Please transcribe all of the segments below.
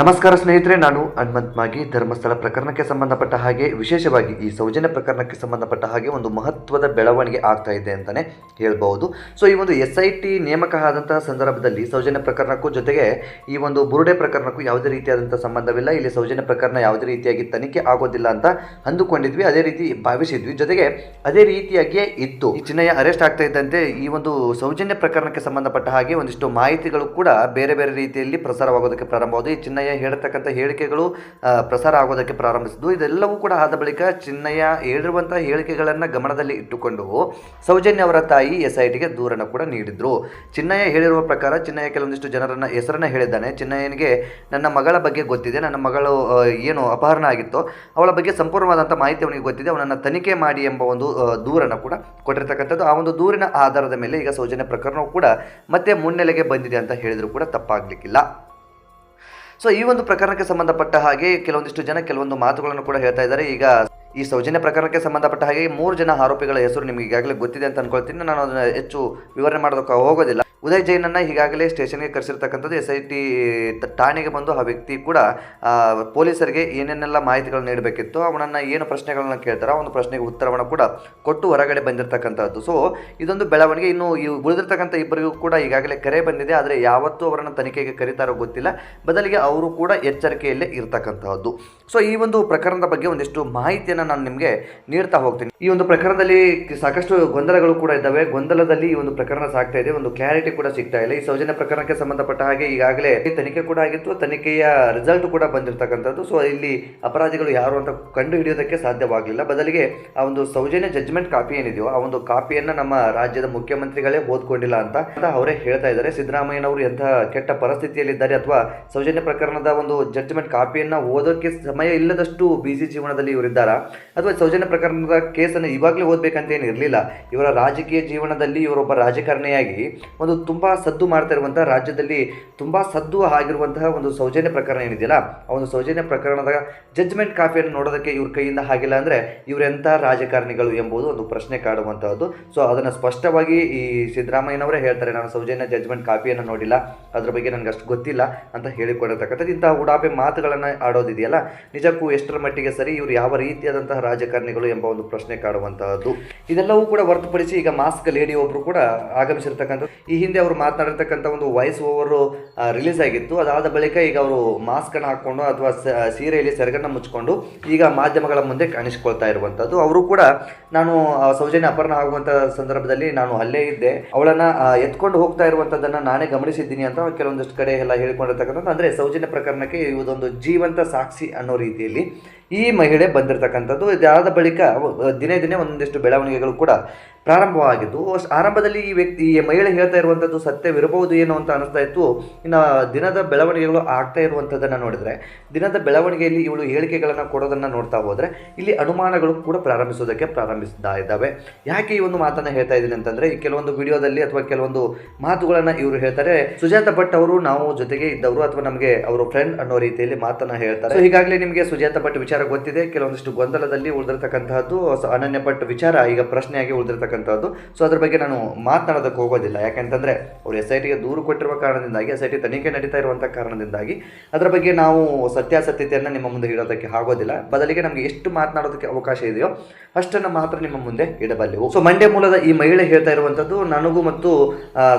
ನಮಸ್ಕಾರ ಸ್ನೇಹಿತರೆ, ನಾನು ಹನುಮಂತ್ ಮಾಗಿ. ಧರ್ಮಸ್ಥಳ ಪ್ರಕರಣಕ್ಕೆ ಸಂಬಂಧಪಟ್ಟ ಹಾಗೆ, ವಿಶೇಷವಾಗಿ ಈ ಸೌಜನ್ಯ ಪ್ರಕರಣಕ್ಕೆ ಸಂಬಂಧಪಟ್ಟ ಹಾಗೆ ಒಂದು ಮಹತ್ವದ ಬೆಳವಣಿಗೆ ಆಗ್ತಾ ಇದೆ ಅಂತಲೇ ಹೇಳ್ಬೋದು. ಸೊ ಈ ಒಂದು SIT ನೇಮಕ ಆದಂತಹ ಸಂದರ್ಭದಲ್ಲಿ ಸೌಜನ್ಯ ಪ್ರಕರಣಕ್ಕೂ ಜೊತೆಗೆ ಈ ಒಂದು ಬುರುಡೆ ಪ್ರಕರಣಕ್ಕೂ ಯಾವುದೇ ರೀತಿಯಾದಂಥ ಸಂಬಂಧವಿಲ್ಲ. ಇಲ್ಲಿ ಸೌಜನ್ಯ ಪ್ರಕರಣ ಯಾವುದೇ ರೀತಿಯಾಗಿ ತನಿಖೆ ಆಗೋದಿಲ್ಲ ಅಂತ ಅಂದುಕೊಂಡಿದ್ವಿ, ಅದೇ ರೀತಿ ಭಾವಿಸಿದ್ವಿ. ಜೊತೆಗೆ ಅದೇ ರೀತಿಯಾಗಿಯೇ ಇತ್ತು. ಈ ಚಿನ್ನಯ್ಯ ಅರೆಸ್ಟ್ ಆಗ್ತಾ ಇದ್ದಂತೆ ಈ ಒಂದು ಸೌಜನ್ಯ ಪ್ರಕರಣಕ್ಕೆ ಸಂಬಂಧಪಟ್ಟ ಹಾಗೆ ಒಂದಿಷ್ಟು ಮಾಹಿತಿಗಳು ಕೂಡ ಬೇರೆ ಬೇರೆ ರೀತಿಯಲ್ಲಿ ಪ್ರಸಾರವಾಗೋದಕ್ಕೆ ಪ್ರಾರಂಭವಾದವು. ಈ ಚಿನ್ನಯ್ಯ ಹೇಳತಕ್ಕಂಥ ಹೇಳಿಕೆಗಳು ಪ್ರಸಾರ ಆಗೋದಕ್ಕೆ ಪ್ರಾರಂಭಿಸಿದ್ದು. ಇದೆಲ್ಲವೂ ಕೂಡ ಆದ ಬಳಿಕ ಚಿನ್ನಯ್ಯ ಹೇಳಿರುವಂತಹ ಹೇಳಿಕೆಗಳನ್ನು ಗಮನದಲ್ಲಿ ಇಟ್ಟುಕೊಂಡು ಸೌಜನ್ಯ ಅವರ ತಾಯಿ SITಗೆ ದೂರನ್ನು ಕೂಡ ನೀಡಿದ್ರು. ಚಿನ್ನಯ್ಯ ಹೇಳಿರುವ ಪ್ರಕಾರ ಚಿನ್ನಯ್ಯ ಕೆಲವೊಂದಿಷ್ಟು ಜನರನ್ನ ಹೆಸರನ್ನ ಹೇಳಿದ್ದಾನೆ. ಚಿನ್ನಯ್ಯನಿಗೆ ನನ್ನ ಮಗಳ ಬಗ್ಗೆ ಗೊತ್ತಿದೆ, ನನ್ನ ಮಗಳು ಏನು ಅಪಹರಣ ಆಗಿತ್ತೋ ಅವಳ ಬಗ್ಗೆ ಸಂಪೂರ್ಣವಾದಂಥ ಮಾಹಿತಿ ಅವನಿಗೆ ಗೊತ್ತಿದೆ, ಅವನನ್ನು ತನಿಖೆ ಮಾಡಿ ಎಂಬ ಒಂದು ದೂರನ್ನು ಕೂಡ ಕೊಟ್ಟಿರ್ತಕ್ಕಂಥದ್ದು. ಆ ಒಂದು ದೂರಿನ ಆಧಾರದ ಮೇಲೆ ಈಗ ಸೌಜನ್ಯ ಪ್ರಕರಣವು ಕೂಡ ಮತ್ತೆ ಮುನ್ನೆಲೆಗೆ ಬಂದಿದೆ ಅಂತ ಹೇಳಿದ್ರು ಕೂಡ ತಪ್ಪಾಗಲಿಕ್ಕಿಲ್ಲ. ಸೊ ಈ ಒಂದು ಪ್ರಕರಣಕ್ಕೆ ಸಂಬಂಧಪಟ್ಟ ಹಾಗೆ ಕೆಲವೊಂದಿಷ್ಟು ಜನ ಕೆಲವೊಂದು ಮಾತುಗಳನ್ನು ಕೂಡ ಹೇಳ್ತಾ ಇದ್ದಾರೆ. ಈಗ ಈ ಸೌಜನ್ಯ ಪ್ರಕರಣಕ್ಕೆ ಸಂಬಂಧಪಟ್ಟ ಹಾಗೆ 3 ಜನ ಆರೋಪಿಗಳ ಹೆಸರು ನಿಮಗೆ ಈಗಾಗಲೇ ಗೊತ್ತಿದೆ ಅಂತ ಅನ್ಕೊಳ್ತೀನಿ. ನಾನು ಅದನ್ನು ಹೆಚ್ಚು ವಿವರಣೆ ಮಾಡೋದಕ್ಕೆ ಹೋಗೋದಿಲ್ಲ. ಉದಯ್ ಜೈನನ್ನು ಈಗಾಗಲೇ ಸ್ಟೇಷನ್ಗೆ ಕರೆಸಿರ್ತಕ್ಕಂಥದ್ದು. SIT ಠಾಣೆಗೆ ಬಂದು ಆ ವ್ಯಕ್ತಿ ಕೂಡ ಪೊಲೀಸರಿಗೆ ಏನೇನೆಲ್ಲ ಮಾಹಿತಿಗಳನ್ನು ನೀಡಬೇಕಿತ್ತು, ಅವನನ್ನು ಏನು ಪ್ರಶ್ನೆಗಳನ್ನು ಕೇಳ್ತಾರೋ ಆ ಒಂದು ಪ್ರಶ್ನೆಗೆ ಉತ್ತರವನ್ನು ಕೂಡ ಕೊಟ್ಟು ಹೊರಗಡೆ ಬಂದಿರತಕ್ಕಂಥದ್ದು. ಸೊ ಇದೊಂದು ಬೆಳವಣಿಗೆ. ಇನ್ನು ಈ ಉಳಿದಿರ್ತಕ್ಕಂಥ ಇಬ್ಬರಿಗೂ ಕೂಡ ಈಗಾಗಲೇ ಕರೆ ಬಂದಿದೆ, ಆದರೆ ಯಾವತ್ತೂ ಅವರನ್ನು ತನಿಖೆಗೆ ಕರೀತಾರೋ ಗೊತ್ತಿಲ್ಲ. ಬದಲಿಗೆ ಅವರು ಕೂಡ ಎಚ್ಚರಿಕೆಯಲ್ಲೇ ಇರತಕ್ಕಂತಹದ್ದು. ಸೊ ಈ ಒಂದು ಪ್ರಕರಣದ ಬಗ್ಗೆ ಒಂದಿಷ್ಟು ಮಾಹಿತಿಯನ್ನು ನಾನು ನಿಮಗೆ ನೀಡ್ತಾ ಹೋಗ್ತೀನಿ. ಈ ಒಂದು ಪ್ರಕರಣದಲ್ಲಿ ಸಾಕಷ್ಟು ಗೊಂದಲಗಳು ಕೂಡ ಇದ್ದಾವೆ. ಗೊಂದಲದಲ್ಲಿ ಈ ಒಂದು ಪ್ರಕರಣ ಸಾಗ್ತಾ ಇದೆ, ಒಂದು ಕ್ಲಾರಿಟಿ ಕೂಡ ಸಿಗ್ತಾ ಇಲ್ಲ. ಈ ಸೌಜನ್ಯ ಪ್ರಕರಣಕ್ಕೆ ಸಂಬಂಧಪಟ್ಟ ಹಾಗೆ ಈಗಾಗಲೇ ತನಿಖೆ ಕೂಡ ಆಗಿತ್ತು, ತನಿಖೆಯ ರಿಸಲ್ಟ್ ಕೂಡ ಬಂದಿರತಕ್ಕಂಥದ್ದು. ಸೊ ಇಲ್ಲಿ ಅಪರಾಧಿಗಳು ಯಾರು ಅಂತ ಕಂಡು ಹಿಡಿಯೋದಕ್ಕೆ ಸಾಧ್ಯವಾಗಲಿಲ್ಲ. ಬದಲಿಗೆ ಆ ಒಂದು ಸೌಜನ್ಯ ಜಡ್ಜ್ಮೆಂಟ್ ಕಾಪಿ ಏನಿದೆಯೋ ಆ ಒಂದು ಕಾಪಿಯನ್ನು ನಮ್ಮ ರಾಜ್ಯದ ಮುಖ್ಯಮಂತ್ರಿಗಳೇ ಓದ್ಕೊಂಡಿಲ್ಲ ಅಂತ ಅವರೇ ಹೇಳ್ತಾ ಇದ್ದಾರೆ. ಸಿದ್ದರಾಮಯ್ಯನವರು ಎಂಥ ಕೆಟ್ಟ ಪರಿಸ್ಥಿತಿಯಲ್ಲಿದ್ದಾರೆ, ಅಥವಾ ಸೌಜನ್ಯ ಪ್ರಕರಣದ ಒಂದು ಜಡ್ಜ್ಮೆಂಟ್ ಕಾಪಿಯನ್ನು ಓದೋಕ್ಕೆ ಸಮಯ ಇಲ್ಲದಷ್ಟು ಬಿಸಿ ಜೀವನದಲ್ಲಿ ಇವರಿದ್ದಾರಾ, ಅಥವಾ ಸೌಜನ್ಯ ಪ್ರಕರಣದ ಕೇಸನ್ನು ಇವಾಗಲೇ ಓದಬೇಕಂತೇನು ಇರಲಿಲ್ಲ. ಇವರ ರಾಜಕೀಯ ಜೀವನದಲ್ಲಿ ಇವರೊಬ್ಬ ರಾಜಕಾರಣಿಯಾಗಿ ಒಂದು ತುಂಬ ಸದ್ದು ಮಾಡ್ತಾ ಇರುವಂತಹ, ರಾಜ್ಯದಲ್ಲಿ ತುಂಬ ಸದ್ದು ಆಗಿರುವಂತಹ ಒಂದು ಸೌಜನ್ಯ ಪ್ರಕರಣ ಏನಿದೆಯಲ್ಲ, ಆ ಒಂದು ಸೌಜನ್ಯ ಪ್ರಕರಣದ ಜಡ್ಜ್ಮೆಂಟ್ ಕಾಪಿಯನ್ನು ನೋಡೋದಕ್ಕೆ ಇವ್ರ ಕೈಯಿಂದ ಆಗಿಲ್ಲ ಅಂದರೆ ಇವರೆಂಥ ರಾಜಕಾರಣಿಗಳು ಎಂಬುದು ಒಂದು ಪ್ರಶ್ನೆ ಕಾಡುವಂತಹದ್ದು. ಸೊ ಅದನ್ನು ಸ್ಪಷ್ಟವಾಗಿ ಈ ಸಿದ್ದರಾಮಯ್ಯನವರೇ ಹೇಳ್ತಾರೆ, ನಾನು ಸೌಜನ್ಯ ಜಡ್ಜ್ಮೆಂಟ್ ಕಾಪಿಯನ್ನು ನೋಡಿಲ್ಲ, ಅದ್ರ ಬಗ್ಗೆ ನನಗೆ ಅಷ್ಟು ಗೊತ್ತಿಲ್ಲ ಅಂತ ಹೇಳಿಕೊಂಡಿರ್ತಕ್ಕಂಥದ್ದು. ಇಂತಹ ಉಡಾಪೆ ಮಾತುಗಳನ್ನು ಆಡೋದಿದೆಯಲ್ಲ, ನಿಜಕ್ಕೂ ಎಷ್ಟರ ಮಟ್ಟಿಗೆ ಸರಿ, ಇವರು ಯಾವ ರೀತಿಯಾದಂತಹ ರಾಜಕಾರಣಿಗಳು ಎಂಬ ಒಂದು ಪ್ರಶ್ನೆ ಕಾಡುವಂತಹದ್ದು. ಇದೆಲ್ಲವೂ ಕೂಡ ಹೊರತುಪಡಿಸಿ ಈಗ ಮಾಸ್ಕ್ ಲೇಡಿ ಒಬ್ಬರು ಕೂಡ ಆಗಮಿಸಿರ್ತಕ್ಕಂಥದ್ದು. ಈ ಹಿಂದೆ ಅವರು ಮಾತನಾಡಿರ್ತಕ್ಕಂಥ ಒಂದು ವಾಯ್ಸ್ ಓವರ್ ರಿಲೀಸ್ ಆಗಿತ್ತು. ಅದಾದ ಬಳಿಕ ಈಗ ಅವರು ಮಾಸ್ಕ್ ಅನ್ನು ಹಾಕೊಂಡು ಅಥವಾ ಸೀರೆಯಲ್ಲಿ ಸೆರಗನ್ನು ಮುಚ್ಚಿಕೊಂಡು ಈಗ ಮಾಧ್ಯಮಗಳ ಮುಂದೆ ಕಾಣಿಸಿಕೊಳ್ತಾ ಇರುವಂತದ್ದು. ಅವರು ಕೂಡ ನಾನು ಸೌಜನ್ಯ ಅಪಹರಣ ಆಗುವಂತ ಸಂದರ್ಭದಲ್ಲಿ ನಾನು ಅಲ್ಲೇ ಇದ್ದೆ, ಅವಳನ್ನ ಎತ್ಕೊಂಡು ಹೋಗ್ತಾ ಇರುವಂತದ್ದನ್ನ ನಾನೇ ಗಮನಿಸಿದ್ದೀನಿ ಅಂತ ಕೆಲವೊಂದಷ್ಟು ಕಡೆ ಎಲ್ಲ ಹೇಳಿಕೊಂಡಿರ್ತಕ್ಕಂಥದ್ದು. ಅಂದ್ರೆ ಸೌಜನ್ಯ ಪ್ರಕರಣಕ್ಕೆ ಇದೊಂದು ಜೀವಂತ ಸಾಕ್ಷಿ ಅನ್ನೋ ರೀತಿಯಲ್ಲಿ ಈ ಮಹಿಳೆ ಬಂದಿರತಕ್ಕಂಥದ್ದು. ಇದಾದ ಬಳಿಕ ದಿನೇ ದಿನೇ ಒಂದೊಂದಿಷ್ಟು ಬೆಳವಣಿಗೆಗಳು ಕೂಡ ಪ್ರಾರಂಭವಾಗಿದ್ದು, ಆರಂಭದಲ್ಲಿ ಈ ಮಹಿಳೆ ಹೇಳ್ತಾ ಇರುವಂಥದ್ದು ಸತ್ಯವಿರಬಹುದು ಏನೋ ಅಂತ ಅನಿಸ್ತಾ ಇತ್ತು. ಇನ್ನು ದಿನದ ಬೆಳವಣಿಗೆಗಳು ಆಗ್ತಾ ಇರುವಂಥದ್ದನ್ನು ನೋಡಿದ್ರೆ, ದಿನದ ಬೆಳವಣಿಗೆಯಲ್ಲಿ ಇವಳು ಹೇಳಿಕೆಗಳನ್ನು ಕೊಡೋದನ್ನು ನೋಡ್ತಾ ಹೋದರೆ ಇಲ್ಲಿ ಅನುಮಾನಗಳು ಕೂಡ ಪ್ರಾರಂಭಿಸ್ತಾ ಇದ್ದಾವೆ. ಯಾಕೆ ಈ ಒಂದು ಮಾತನ್ನು ಹೇಳ್ತಾ ಇದ್ದೀನಿ ಅಂತಂದರೆ, ಈ ಕೆಲವೊಂದು ವಿಡಿಯೋದಲ್ಲಿ ಅಥವಾ ಕೆಲವೊಂದು ಮಾತುಗಳನ್ನು ಇವರು ಹೇಳ್ತಾರೆ. ಸುಜಾತ ಭಟ್ ಅವರು ನಾವು ಜೊತೆಗೆ ಇದ್ದವರು ಅಥವಾ ನಮಗೆ ಅವರು ಫ್ರೆಂಡ್ ಅನ್ನೋ ರೀತಿಯಲ್ಲಿ ಮಾತನ್ನು ಹೇಳ್ತಾರೆ. ಈಗಾಗಲೇ ನಿಮಗೆ ಸುಜಾತ ಭಟ್ ವಿಚಾರ ಗೊತ್ತಿದೆ, ಕೆಲವೊಂದಿಷ್ಟು ಗೊಂದಲದಲ್ಲಿ ಉಳಿದಿರ್ತಕ್ಕಂತಹದ್ದು. ಅನನ್ಯ ಭಟ್ ವಿಚಾರ ಈಗ ಪ್ರಶ್ನೆಯಾಗಿ ಉಳಿದಿರ್ತಕ್ಕಂಥದ್ದು. ಸೊ ಅದ್ರ ಬಗ್ಗೆ ನಾನು ಮಾತನಾಡೋದಕ್ಕೆ ಹೋಗೋದಿಲ್ಲ. ಯಾಕೆಂತಂದ್ರೆ ಅವರು SITಗೆ ದೂರು ಕೊಟ್ಟಿರುವ ಕಾರಣದಿಂದಾಗಿ, SIT ತನಿಖೆ ನಡೀತಾ ಇರುವಂತಹ ಕಾರಣದಿಂದಾಗಿ ಅದರ ಬಗ್ಗೆ ನಾವು ಸತ್ಯಾಸತ್ಯತೆಯನ್ನು ನಿಮ್ಮ ಮುಂದೆ ಇಡೋದಕ್ಕೆ ಆಗೋದಿಲ್ಲ. ಬದಲಿಗೆ ನಮಗೆ ಎಷ್ಟು ಮಾತನಾಡೋದಕ್ಕೆ ಅವಕಾಶ ಇದೆಯೋ ಅಷ್ಟನ್ನು ಮಾತ್ರ ನಿಮ್ಮ ಮುಂದೆ ಇಡಬಲ್ಲೆವು. ಸೊ ಮಂಡ್ಯ ಮೂಲದ ಈ ಮಹಿಳೆ ಹೇಳ್ತಾ ಇರುವಂಥದ್ದು, ನನಗೂ ಮತ್ತು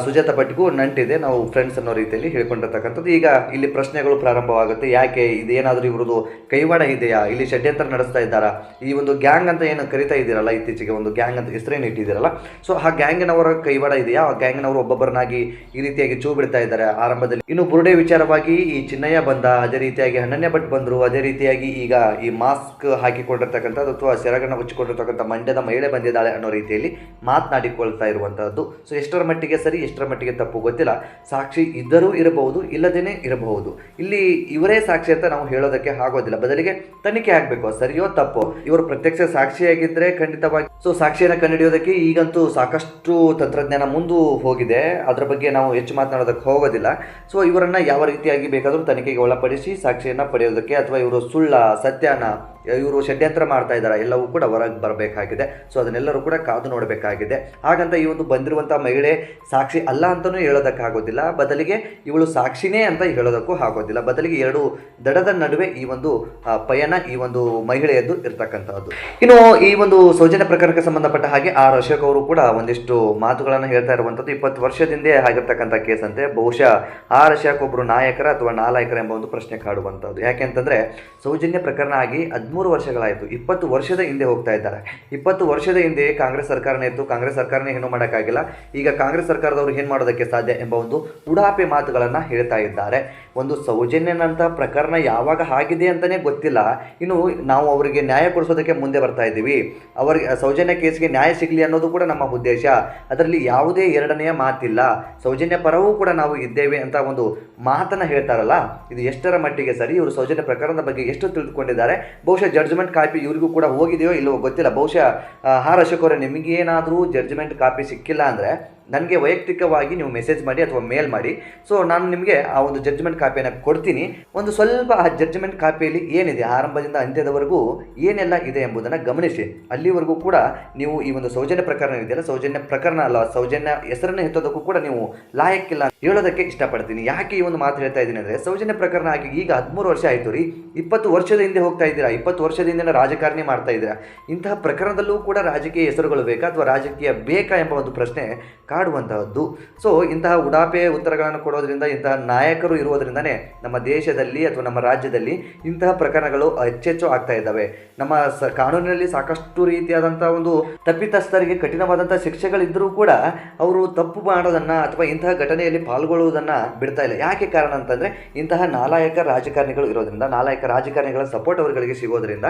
ಸುಜಾತ ಭಟ್ಗೂ ನಂಟಿದೆ, ನಾವು ಫ್ರೆಂಡ್ಸ್ ಅನ್ನೋ ರೀತಿಯಲ್ಲಿ ಹೇಳ್ಕೊಂಡಿರ್ತಕ್ಕಂಥದ್ದು. ಈಗ ಇಲ್ಲಿ ಪ್ರಶ್ನೆಗಳು ಪ್ರಾರಂಭವಾಗುತ್ತೆ. ಯಾಕೆ ಇದೇನಾದರೂ ಇವ್ರದ್ದು ಕೈವಾಡ ಇದೆಯಾ, ಇಲ್ಲಿ ಷಡ್ಯಂತ್ರ ನಡೆಸ್ತಾ ಇದ್ದಾರಾ, ಈ ಒಂದು ಗ್ಯಾಂಗ್ ಅಂತ ಏನು ಕರಿತಾ ಇದ್ದೀರಲ್ಲ, ಇತ್ತೀಚೆಗೆ ಒಂದು ಗ್ಯಾಂಗ್ ಅಂತ ಹೆಸರೇನು ಇಟ್ಟಿದ್ದೀರಲ್ಲ, ಸೊ ಆ ಗ್ಯಾಂಗ್ನವರ ಕೈವಾಡ ಇದೆಯಾ, ಆ ಗ್ಯಾಂಗ್ನವರು ಒಬ್ಬೊಬ್ಬರನ್ನಾಗಿ ಈ ರೀತಿಯಾಗಿ ಚೂ ಬಿಡ್ತಾ ಇದ್ದಾರೆ ಆರಂಭದಲ್ಲಿ. ಇನ್ನು ಬುರುಡೆ ವಿಚಾರವಾಗಿ ಈ ಚಿನ್ನಯ್ಯ ಬಂದ, ಅದೇ ರೀತಿಯಾಗಿ ಅನನ್ಯ ಭಟ್ ಬಂದರು, ಅದೇ ರೀತಿಯಾಗಿ ಈಗ ಈ ಮಾಸ್ಕ್ ಹಾಕಿಕೊಂಡಿರ್ತಕ್ಕಂಥದ್ದು ಅಥವಾ ಸೆರಗನ್ನು ಮುಚ್ಚಿಕೊಂಡಿರ್ತಕ್ಕಂಥ ಮಂಡ್ಯದ ಮಹಿಳೆ ಬಂದಿದ್ದಾಳೆ ಅನ್ನೋ ರೀತಿಯಲ್ಲಿ ಮಾತನಾಡಿಕೊಳ್ತಾ ಇರುವಂತಹದ್ದು. ಸೊ ಎಷ್ಟರ ಮಟ್ಟಿಗೆ ಸರಿ ಎಷ್ಟರ ಮಟ್ಟಿಗೆ ತಪ್ಪು ಗೊತ್ತಿಲ್ಲ. ಸಾಕ್ಷಿ ಇದ್ದರೂ ಇರಬಹುದು, ಇಲ್ಲದೇನೆ ಇರಬಹುದು. ಇಲ್ಲಿ ಇವರೇ ಸಾಕ್ಷಿ ಅಂತ ನಾವು ಹೇಳೋದಕ್ಕೆ ಆಗೋದಿಲ್ಲ. ಬದಲಿಗೆ ತನಿಖೆ ಆಗಬೇಕು, ಸರಿಯೋ ತಪ್ಪೋ. ಇವರು ಪ್ರತ್ಯಕ್ಷ ಸಾಕ್ಷಿಯಾಗಿದ್ದರೆ ಖಂಡಿತವಾಗಿ ಸೊ ಸಾಕ್ಷಿಯನ್ನು ಕಂಡುಹಿಡಿಯೋದಕ್ಕೆ ಈಗಂತೂ ಸಾಕಷ್ಟು ತಂತ್ರಜ್ಞಾನ ಮುಂದೆ ಹೋಗಿದೆ, ಅದರ ಬಗ್ಗೆ ನಾವು ಹೆಚ್ಚು ಮಾತನಾಡೋದಕ್ಕೆ ಹೋಗೋದಿಲ್ಲ. ಸೊ ಇವರನ್ನು ಯಾವ ರೀತಿಯಾಗಿ ಬೇಕಾದರೂ ತನಿಖೆಗೆ ಒಳಪಡಿಸಿ ಸಾಕ್ಷಿಯನ್ನು ಪಡೆಯೋದಕ್ಕೆ ಅಥವಾ ಇವರು ಸುಳ್ಳ ಸತ್ಯನ ಇವರು ಷಡ್ಯಂತ್ರ ಮಾಡ್ತಾ ಇದ್ದಾರೆ ಎಲ್ಲವೂ ಕೂಡ ಹೊರಗೆ ಬರಬೇಕಾಗಿದೆ. ಸೊ ಅದನ್ನೆಲ್ಲರೂ ಕೂಡ ಕಾದು ನೋಡಬೇಕಾಗಿದೆ. ಹಾಗಂತ ಈ ಒಂದು ಬಂದಿರುವಂಥ ಮಹಿಳೆ ಸಾಕ್ಷಿ ಅಲ್ಲ ಅಂತಲೂ ಹೇಳೋದಕ್ಕಾಗೋದಿಲ್ಲ, ಬದಲಿಗೆ ಇವಳು ಸಾಕ್ಷಿನೇ ಅಂತ ಹೇಳೋದಕ್ಕೂ ಆಗೋದಿಲ್ಲ. ಬದಲಿಗೆ ಎರಡು ದಡದ ನಡುವೆ ಈ ಒಂದು ಪಯಣ ಈ ಒಂದು ಮಹಿಳೆಯದ್ದು ಇರ್ತಕ್ಕಂಥದ್ದು. ಇನ್ನು ಈ ಒಂದು ಸೌಜನ್ಯ ಪ್ರಕರಣಕ್ಕೆ ಸಂಬಂಧಪಟ್ಟ ಹಾಗೆ ಆರ್ ಅಶೋಕ್ ಅವರು ಕೂಡ ಒಂದಿಷ್ಟು ಮಾತುಗಳನ್ನು ಹೇಳ್ತಾ ಇರುವಂಥದ್ದು. 20 ವರ್ಷದಿಂದ ಆಗಿರ್ತಕ್ಕಂಥ ಕೇಸ್ ಅಂತೆ. ಬಹುಶಃ ಆರ್ ಅಶೋಕ್ ಒಬ್ಬರು ನಾಯಕರ ಅಥವಾ ನಾಲಾಯಕರ ಎಂಬ ಒಂದು ಪ್ರಶ್ನೆ ಕಾಡುವಂಥದ್ದು. ಯಾಕೆಂತಂದರೆ ಸೌಜನ್ಯ ಪ್ರಕರಣ ಆಗಿ 13 ವರ್ಷಗಳಾಯಿತು. 20 ವರ್ಷದ ಹಿಂದೆ ಹೋಗ್ತಾ ಇದ್ದಾರೆ. 20 ವರ್ಷದ ಹಿಂದೆ ಕಾಂಗ್ರೆಸ್ ಸರ್ಕಾರನೇ ಇತ್ತು, ಕಾಂಗ್ರೆಸ್ ಸರ್ಕಾರನೇ ಏನು ಮಾಡೋಕ್ಕಾಗಿಲ್ಲ. ಈಗ ಕಾಂಗ್ರೆಸ್ ಸರ್ಕಾರದವರು ಏನು ಮಾಡೋದಕ್ಕೆ ಸಾಧ್ಯ ಎಂಬ ಒಂದು ಉಡಾಪೆ ಮಾತುಗಳನ್ನು ಹೇಳ್ತಾ ಇದ್ದಾರೆ. ಒಂದು ಸೌಜನ್ಯನಂಥ ಪ್ರಕರಣ ಯಾವಾಗ ಆಗಿದೆ ಅಂತಲೇ ಗೊತ್ತಿಲ್ಲ, ಇನ್ನು ನಾವು ಅವರಿಗೆ ನ್ಯಾಯ ಕೊಡಿಸೋದಕ್ಕೆ ಮುಂದೆ ಬರ್ತಾ ಇದ್ದೀವಿ. ಅವರಿಗೆ ಸೌಜನ್ಯ ಕೇಸ್ಗೆ ನ್ಯಾಯ ಸಿಗಲಿ ಅನ್ನೋದು ಕೂಡ ನಮ್ಮ ಉದ್ದೇಶ. ಅದರಲ್ಲಿ ಯಾವುದೇ ಎರಡನೆಯ ಮಾತಿಲ್ಲ. ಸೌಜನ್ಯ ಪರವೂ ಕೂಡ ನಾವು ಇದ್ದೇವೆ ಅಂತ ಒಂದು ಮಾತನ್ನು ಹೇಳ್ತಾರಲ್ಲ, ಇದು ಎಷ್ಟರ ಮಟ್ಟಿಗೆ ಸರಿ? ಇವರು ಸೌಜನ್ಯ ಪ್ರಕರಣದ ಬಗ್ಗೆ ಎಷ್ಟು ತಿಳಿದುಕೊಂಡಿದ್ದಾರೆ? ಬಹುಶಃ ಜಡ್ಜ್ಮೆಂಟ್ ಕಾಪಿ ಇವರಿಗೂ ಕೂಡ ಹೋಗಿದೆಯೋ ಇಲ್ಲವೋ ಗೊತ್ತಿಲ್ಲ. ಬಹುಶಃ ಆರ್ ಅಶೋಕ್ ಅವರೇ, ನಿಮಗೇನಾದರೂ ಜಡ್ಜ್ಮೆಂಟ್ ಕಾಪಿ ಸಿಕ್ಕಿಲ್ಲ ಅಂದರೆ ನನಗೆ ವೈಯಕ್ತಿಕವಾಗಿ ನೀವು ಮೆಸೇಜ್ ಮಾಡಿ ಅಥವಾ ಮೇಲ್ ಮಾಡಿ. ಸೊ ನಾನು ನಿಮಗೆ ಆ ಒಂದು ಜಡ್ಜ್ಮೆಂಟ್ ಕಾಪಿಯನ್ನು ಕೊಡ್ತೀನಿ. ಒಂದು ಸ್ವಲ್ಪ ಆ ಜಡ್ಜ್ಮೆಂಟ್ ಕಾಪಿಯಲ್ಲಿ ಏನಿದೆ, ಆರಂಭದಿಂದ ಅಂತ್ಯದವರೆಗೂ ಏನೆಲ್ಲ ಇದೆ ಎಂಬುದನ್ನು ಗಮನಿಸಿ. ಅಲ್ಲಿವರೆಗೂ ಕೂಡ ನೀವು ಈ ಒಂದು ಸೌಜನ್ಯ ಪ್ರಕರಣ ಇದೆಯಲ್ಲ, ಸೌಜನ್ಯ ಪ್ರಕರಣ ಅಲ್ಲ, ಸೌಜನ್ಯ ಹೆಸರನ್ನು ಎತ್ತೋದಕ್ಕೂ ಕೂಡ ನೀವು ಲಾಯಕ್ಕಿಲ್ಲ ಹೇಳೋದಕ್ಕೆ ಇಷ್ಟಪಡ್ತೀನಿ. ಯಾಕೆ ಈ ಒಂದು ಮಾತು ಹೇಳ್ತಾ ಇದ್ದೀನಿ ಅಂದರೆ, ಸೌಜನ್ಯ ಪ್ರಕರಣ ಆಗಿ ಈಗ 13 ವರ್ಷ ಆಯಿತು ರೀ. 20 ವರ್ಷದ ಹಿಂದೆ ಹೋಗ್ತಾ ಇದ್ದೀರಾ. 20 ವರ್ಷದ ಹಿಂದೆ ರಾಜಕಾರಣಿ ಮಾಡ್ತಾ ಇದ್ದೀರಾ. ಇಂತಹ ಪ್ರಕರಣದಲ್ಲೂ ಕೂಡ ರಾಜಕೀಯ ಹೆಸರುಗಳು ಬೇಕಾ ಅಥವಾ ರಾಜಕೀಯ ಬೇಕಾ ಎಂಬ ಒಂದು ಪ್ರಶ್ನೆ ಕಾಡುವಂತಹದ್ದು. ಸೊ ಇಂತಹ ಉಡಾಪೆ ಉತ್ತರಗಳನ್ನು ಕೊಡೋದ್ರಿಂದ, ಇಂತಹ ನಾಯಕರು ಇರುವುದರಿಂದನೇ ನಮ್ಮ ದೇಶದಲ್ಲಿ ಅಥವಾ ನಮ್ಮ ರಾಜ್ಯದಲ್ಲಿ ಇಂತಹ ಪ್ರಕರಣಗಳು ಹೆಚ್ಚೆಚ್ಚು ಆಗ್ತಾ ಇದ್ದಾವೆ. ನಮ್ಮ ಕಾನೂನಿನಲ್ಲಿ ಸಾಕಷ್ಟು ರೀತಿಯಾದಂಥ ಒಂದು ತಪ್ಪಿತಸ್ಥರಿಗೆ ಕಠಿಣವಾದಂಥ ಶಿಕ್ಷೆಗಳಿದ್ದರೂ ಕೂಡ ಅವರು ತಪ್ಪು ಮಾಡೋದನ್ನು ಅಥವಾ ಇಂತಹ ಘಟನೆಯಲ್ಲಿ ಪಾಲ್ಗೊಳ್ಳುವುದನ್ನು ಬಿಡ್ತಾ ಇಲ್ಲ. ಯಾಕೆ ಕಾರಣ ಅಂತಂದರೆ, ಇಂತಹ ನಾಲಾಯಕ ರಾಜಕಾರಣಿಗಳು ಇರೋದ್ರಿಂದ, ನಾಲಾಯಕ ರಾಜಕಾರಣಿಗಳ ಸಪೋರ್ಟ್ ಅವರುಗಳಿಗೆ ಸಿಗೋದ್ರಿಂದ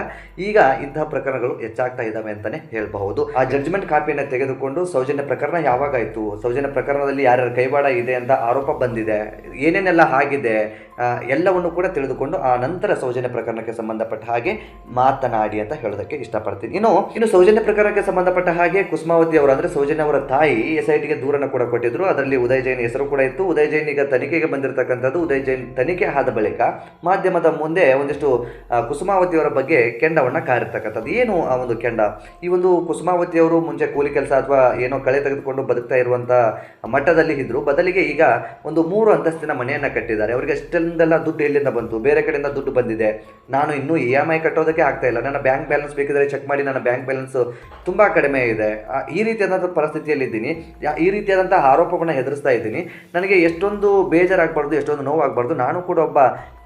ಈಗ ಇಂತಹ ಪ್ರಕರಣಗಳು ಹೆಚ್ಚಾಗ್ತಾ ಇದ್ದಾವೆ ಅಂತಲೇ ಹೇಳಬಹುದು. ಆ ಜಡ್ಜ್ಮೆಂಟ್ ಕಾಪಿಯನ್ನು ತೆಗೆದುಕೊಂಡು ಸೌಜನ್ಯ ಪ್ರಕರಣ ಯಾವಾಗಾಯಿತು, ಸೌಜನ್ಯ ಪ್ರಕರಣದಲ್ಲಿ ಯಾರ್ಯಾರ ಕೈವಾಡ ಇದೆ ಅಂತ ಆರೋಪ ಬಂದಿದೆ, ಏನೇನೆಲ್ಲ ಆಗಿದೆ ಎಲ್ಲವನ್ನು ಕೂಡ ತಿಳಿದುಕೊಂಡು ಆ ನಂತರ ಸೌಜನ್ಯ ಪ್ರಕರಣಕ್ಕೆ ಸಂಬಂಧಪಟ್ಟ ಹಾಗೆ ಮಾತನಾಡಿ ಅಂತ ಹೇಳೋದಕ್ಕೆ ಇಷ್ಟಪಡ್ತೀನಿ. ಇನ್ನು ಸೌಜನ್ಯ ಪ್ರಕರಣಕ್ಕೆ ಸಂಬಂಧಪಟ್ಟ ಹಾಗೆ ಕುಸುಮಾವತಿ ಅವರು ಅಂದರೆ ಸೌಜನ್ಯ ಅವರ ತಾಯಿ SITಗೆ ದೂರನ್ನು ಕೂಡ ಕೊಟ್ಟಿದ್ರು. ಅದರಲ್ಲಿ ಉದಯ್ ಜೈನ್ ಹೆಸರು ಕೂಡ ಇತ್ತು. ಉದಯ್ ಜೈನ್ ಈಗ ತನಿಖೆಗೆ ಬಂದಿರತಕ್ಕಂಥದ್ದು. ಉದಯ್ ಜೈನ್ ತನಿಖೆ ಆದ ಬಳಿಕ ಮಾಧ್ಯಮದ ಮುಂದೆ ಒಂದಿಷ್ಟು ಕುಸುಮಾವತಿ ಅವರ ಬಗ್ಗೆ ಕೆಂಡವನ್ನು ಕಾರಿರ್ತಕ್ಕಂಥದ್ದು. ಏನು ಆ ಒಂದು ಕೆಂಡ? ಈ ಒಂದು ಕುಸುಮಾವತಿ ಅವರು ಮುಂಚೆ ಕೂಲಿ ಕೆಲಸ ಅಥವಾ ಏನೋ ಕಳೆ ತೆಗೆದುಕೊಂಡು ಬದುಕ್ತಾ ಇರುವಂಥ ಮಟ್ಟದಲ್ಲಿ ಇದ್ರು. ಬದಲಿಗೆ ಈಗ ಒಂದು 3 ಅಂತಸ್ತಿನ ಮನೆಯನ್ನು ಕಟ್ಟಿದ್ದಾರೆ. ಅವರಿಗೆ ಅಷ್ಟೆಲ್ಲ ದುಡ್ಡು ಎಲ್ಲಿಂದ ಬಂತು? ಬೇರೆ ಕಡೆಯಿಂದ ದುಡ್ಡು ಬಂದಿದೆ. ನಾನು ಇನ್ನೂ EMI ಕಟ್ಟೋದಕ್ಕೆ ಆಗ್ತಾ ಇಲ್ಲ. ನನ್ನ ಬ್ಯಾಂಕ್ ಬ್ಯಾಲೆನ್ಸ್ ಬೇಕಿದ್ರೆ ಚೆಕ್ ಮಾಡಿ, ನನ್ನ ಬ್ಯಾಂಕ್ ಬ್ಯಾಲೆನ್ಸ್ ತುಂಬ ಕಡಿಮೆ ಇದೆ. ಈ ರೀತಿಯಾದಂಥ ಪರಿಸ್ಥಿತಿಯಲ್ಲಿದ್ದೀನಿ. ಈ ರೀತಿಯಾದಂಥ ಆರೋಪವನ್ನು ಎದುರಿಸ್ತಾ ಇದ್ದೀನಿ. ನನಗೆ ಎಷ್ಟೊಂದು ಬೇಜಾರಾಗಬಾರ್ದು, ಎಷ್ಟೊಂದು ನೋವಾಗಬಾರ್ದು. ನಾನು ಕೂಡ ಒಬ್ಬ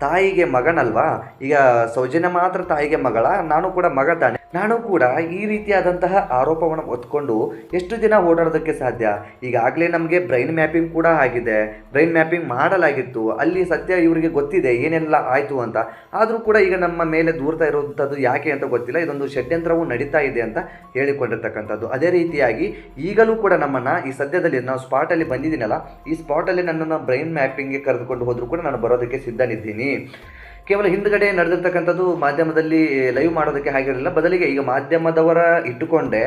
ತಾಯಿಗೆ ಮಗನಲ್ವಾ? ಈಗ ಸೌಜನ್ಯ ಮಾತ್ರ ತಾಯಿಗೆ ಮಗಳ, ನಾನು ಕೂಡ ಮಗ ತಾನೆ. ನಾನು ಕೂಡ ಈ ರೀತಿಯಾದಂತಹ ಆರೋಪವನ್ನು ಹೊತ್ಕೊಂಡು ಎಷ್ಟು ದಿನ ಓಡಾಡೋದಕ್ಕೆ ಸಾಧ್ಯ? ಈಗಾಗಲೇ ನಮಗೆ ಬ್ರೈನ್ ಮ್ಯಾಪಿಂಗ್ ಕೂಡ ಆಗಿದೆ, ಬ್ರೈನ್ ಮ್ಯಾಪಿಂಗ್ ಮಾಡಲಾಗಿತ್ತು. ಅಲ್ಲಿ ಸತ್ಯ ಇವರಿಗೆ ಗೊತ್ತಿದೆ ಏನೆಲ್ಲ ಆಯಿತು ಅಂತ. ಆದರೂ ಕೂಡ ಈಗ ನಮ್ಮ ಮೇಲೆ ದೂರ್ತಾ ಇರುವಂಥದ್ದು ಯಾಕೆ ಅಂತ ಗೊತ್ತಿಲ್ಲ. ಇದೊಂದು ಷಡ್ಯಂತ್ರವು ನಡೀತಾ ಇದೆ ಅಂತ ಹೇಳಿಕೊಂಡಿರ್ತಕ್ಕಂಥದ್ದು. ಅದೇ ರೀತಿಯಾಗಿ ಈಗಲೂ ಕೂಡ ನಮ್ಮನ್ನು ಈ ಸದ್ಯದಲ್ಲಿ ನಾವು ಸ್ಪಾಟಲ್ಲಿ ಬಂದಿದ್ದೀನಲ್ಲ, ಈ ಸ್ಪಾಟಲ್ಲಿ ನನ್ನನ್ನು ಬ್ರೈನ್ ಮ್ಯಾಪಿಂಗ್ಗೆ ಕರೆದುಕೊಂಡು ಹೋದರೂ ಕೂಡ ನಾನು ಬರೋದಕ್ಕೆ ಸಿದ್ಧನಿದ್ದೀನಿ. ಕೇವಲ ಹಿಂದ್ಗಡೆ ನಡೆದಿರ್ತಕ್ಕಂಥದ್ದು ಮಾಧ್ಯಮದಲ್ಲಿ ಲೈವ್ ಮಾಡೋದಕ್ಕೆ ಆಗಿರಲಿಲ್ಲ. ಬದಲಿಗೆ ಈಗ ಮಾಧ್ಯಮದವರ ಇಟ್ಟುಕೊಂಡೆ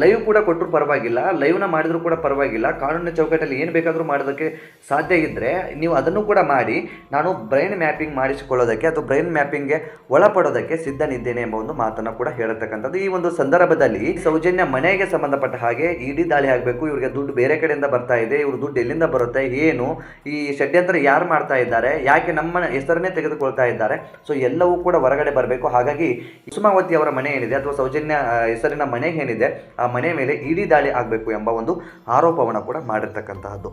ಲೈವ್ ಕೂಡ ಕೊಟ್ಟರು ಪರವಾಗಿಲ್ಲ, ಲೈವ್ನ ಮಾಡಿದರೂ ಕೂಡ ಪರವಾಗಿಲ್ಲ. ಕಾನೂನಿನ ಚೌಕಟ್ಟಲ್ಲಿ ಏನು ಬೇಕಾದರೂ ಮಾಡೋದಕ್ಕೆ ಸಾಧ್ಯ ಇದ್ದರೆ ನೀವು ಅದನ್ನು ಕೂಡ ಮಾಡಿ. ನಾನು ಬ್ರೈನ್ ಮ್ಯಾಪಿಂಗ್ ಮಾಡಿಸಿಕೊಳ್ಳೋದಕ್ಕೆ ಅಥವಾ ಬ್ರೈನ್ ಮ್ಯಾಪಿಂಗ್ಗೆ ಒಳಪಡೋದಕ್ಕೆ ಸಿದ್ಧನಿದ್ದೇನೆ ಎಂಬ ಒಂದು ಮಾತನ್ನು ಕೂಡ ಹೇಳಿರ್ತಕ್ಕಂಥದ್ದು. ಈ ಒಂದು ಸಂದರ್ಭದಲ್ಲಿ ಸೌಜನ್ಯ ಮನೆಗೆ ಸಂಬಂಧಪಟ್ಟ ಹಾಗೆ ಇಡಿ ದಾಳಿ ಆಗಬೇಕು, ಇವರಿಗೆ ದುಡ್ಡು ಬೇರೆ ಕಡೆಯಿಂದ ಬರ್ತಾ ಇದೆ, ಇವರು ದುಡ್ಡು ಎಲ್ಲಿಂದ ಬರುತ್ತೆ, ಏನು ಈ ಷಡ್ಯಂತ್ರ ಯಾರು ಮಾಡ್ತಾ ಇದ್ದಾರೆ, ಯಾಕೆ ನಮ್ಮ ಹೆಸರನ್ನೇ ತೆಗೆದುಕೊಳ್ತಾ ಇದ್ದಾರೆ, ಸೊ ಎಲ್ಲವೂ ಕೂಡ ಹೊರಗಡೆ ಬರಬೇಕು. ಹಾಗಾಗಿ ಕುಸುಮಾವತಿ ಅವರ ಮನೆ ಏನಿದೆ ಅಥವಾ ಸೌಜನ್ಯ ಹೆಸರಿನ ಮನೆ ಏನಿದೆ ಆ ಮನೆ ಮೇಲೆ ಇಡಿ ದಾಳಿ ಆಗಬೇಕು ಎಂಬ ಒಂದು ಆರೋಪವನ್ನು ಕೂಡ ಮಾಡಿರ್ತಕ್ಕಂತಹದ್ದು.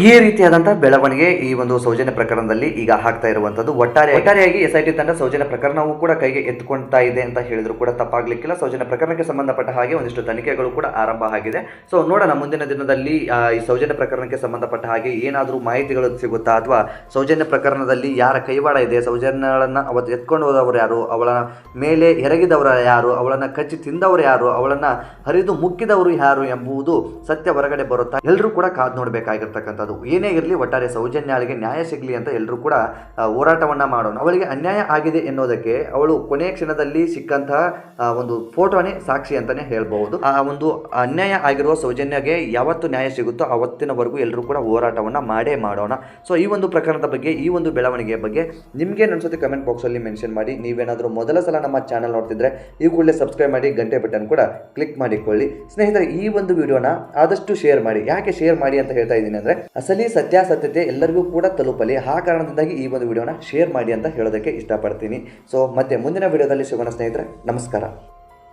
ಈ ರೀತಿಯಾದಂತಹ ಬೆಳವಣಿಗೆ ಈ ಒಂದು ಸೌಜನ್ಯ ಪ್ರಕರಣದಲ್ಲಿ ಈಗ ಆಗ್ತಾ ಇರುವಂತದ್ದು. ಒಟ್ಟಾರೆಯಾಗಿ SIT ತಂಡ ಸೌಜನ್ಯ ಪ್ರಕರಣವೂ ಕೂಡ ಕೈಗೆ ಎತ್ತುಕೊಳ್ತಾ ಇದೆ ಅಂತ ಹೇಳಿದ್ರು ಕೂಡ ತಪ್ಪಾಗ್ಲಿಕ್ಕಿಲ್ಲ. ಸೌಜನ್ಯ ಪ್ರಕರಣಕ್ಕೆ ಸಂಬಂಧಪಟ್ಟ ಹಾಗೆ ಒಂದಿಷ್ಟು ತನಿಖೆಗಳು ಕೂಡ ಆರಂಭ ಆಗಿದೆ. ಸೊ ನೋಡೋಣ ಮುಂದಿನ ದಿನದಲ್ಲಿ ಈ ಸೌಜನ್ಯ ಪ್ರಕರಣಕ್ಕೆ ಸಂಬಂಧಪಟ್ಟ ಹಾಗೆ ಏನಾದರೂ ಮಾಹಿತಿಗಳು ಸಿಗುತ್ತಾ, ಅಥವಾ ಸೌಜನ್ಯ ಪ್ರಕರಣದಲ್ಲಿ ಯಾರ ಕೈವಾಡ ಇದೆ, ಸೌಜನ್ಯಗಳನ್ನ ಅವತ್ತು ಎತ್ಕೊಂಡು ಹೋದವರು ಯಾರು, ಅವಳ ಮೇಲೆ ಎರಗಿದವರು ಯಾರು, ಅವಳನ್ನ ಕಚ್ಚಿ ತಿಂದವರು ಯಾರು, ಅವಳನ್ನ ಹರಿದು ಮುಕ್ಕಿದವರು ಯಾರು ಎಂಬುದು ಸತ್ಯ ಹೊರಗಡೆ ಬರುತ್ತಾ ಎಲ್ಲರೂ ಕೂಡ ಕಾದು ನೋಡಬೇಕಾಗಿರ್ತಕ್ಕಂಥ ಆಗಿರ್ತಕ್ಕಂಥದ್ದು. ಏನೇ ಇರಲಿ, ಒಟ್ಟಾರೆ ಸೌಜನ್ಯಾಳಿಗೆ ನ್ಯಾಯ ಸಿಗಲಿ ಅಂತ ಎಲ್ಲರೂ ಕೂಡ ಹೋರಾಟವನ್ನು ಮಾಡೋಣ. ಅವಳಿಗೆ ಅನ್ಯಾಯ ಆಗಿದೆ ಎನ್ನುವುದಕ್ಕೆ ಅವಳು ಕೊನೆಯ ಕ್ಷಣದಲ್ಲಿ ಸಿಕ್ಕಂತಹ ಒಂದು ಫೋಟೋನೇ ಸಾಕ್ಷಿ ಅಂತಲೇ ಹೇಳ್ಬೋದು. ಆ ಒಂದು ಅನ್ಯಾಯ ಆಗಿರುವ ಸೌಜನ್ಯಗೆ ಯಾವತ್ತು ನ್ಯಾಯ ಸಿಗುತ್ತೋ ಆವತ್ತಿನವರೆಗೂ ಎಲ್ಲರೂ ಕೂಡ ಹೋರಾಟವನ್ನು ಮಾಡೇ ಮಾಡೋಣ. ಸೊ ಈ ಒಂದು ಪ್ರಕರಣದ ಬಗ್ಗೆ, ಈ ಒಂದು ಬೆಳವಣಿಗೆಯ ಬಗ್ಗೆ ನಿಮಗೆ ಅನ್ಸುತ್ತೆ ಕಮೆಂಟ್ ಬಾಕ್ಸಲ್ಲಿ ಮೆನ್ಷನ್ ಮಾಡಿ. ನೀವೇನಾದರೂ ಮೊದಲ ಸಲ ನಮ್ಮ ಚಾನಲ್ ನೋಡ್ತಿದ್ರೆ ಈ ಕೂಡಲೇ ಸಬ್ಸ್ಕ್ರೈಬ್ ಮಾಡಿ, ಗಂಟೆ ಬಟನ್ ಕೂಡ ಕ್ಲಿಕ್ ಮಾಡಿಕೊಳ್ಳಿ. ಸ್ನೇಹಿತರೆ, ಈ ಒಂದು ವಿಡಿಯೋನ ಆದಷ್ಟು ಶೇರ್ ಮಾಡಿ. ಯಾಕೆ ಶೇರ್ ಮಾಡಿ ಅಂತ ಹೇಳ್ತಾ ಇದ್ದೀನಿ ಅಂದರೆ, ಅಸಲಿ ಸತ್ಯಾಸತ್ಯತೆ ಎಲ್ಲರಿಗೂ ಕೂಡ ತಲುಪಲಿ. ಆ ಕಾರಣದಿಂದಾಗಿ ಈ ಒಂದು ವಿಡಿಯೋನ ಶೇರ್ ಮಾಡಿ ಅಂತ ಹೇಳೋದಕ್ಕೆ ಇಷ್ಟಪಡ್ತೀನಿ. ಸೊ ಮತ್ತೆ ಮುಂದಿನ ವಿಡಿಯೋದಲ್ಲಿ ಸಿಗೋಣ ಸ್ನೇಹಿತರೆ. ನಮಸ್ಕಾರ.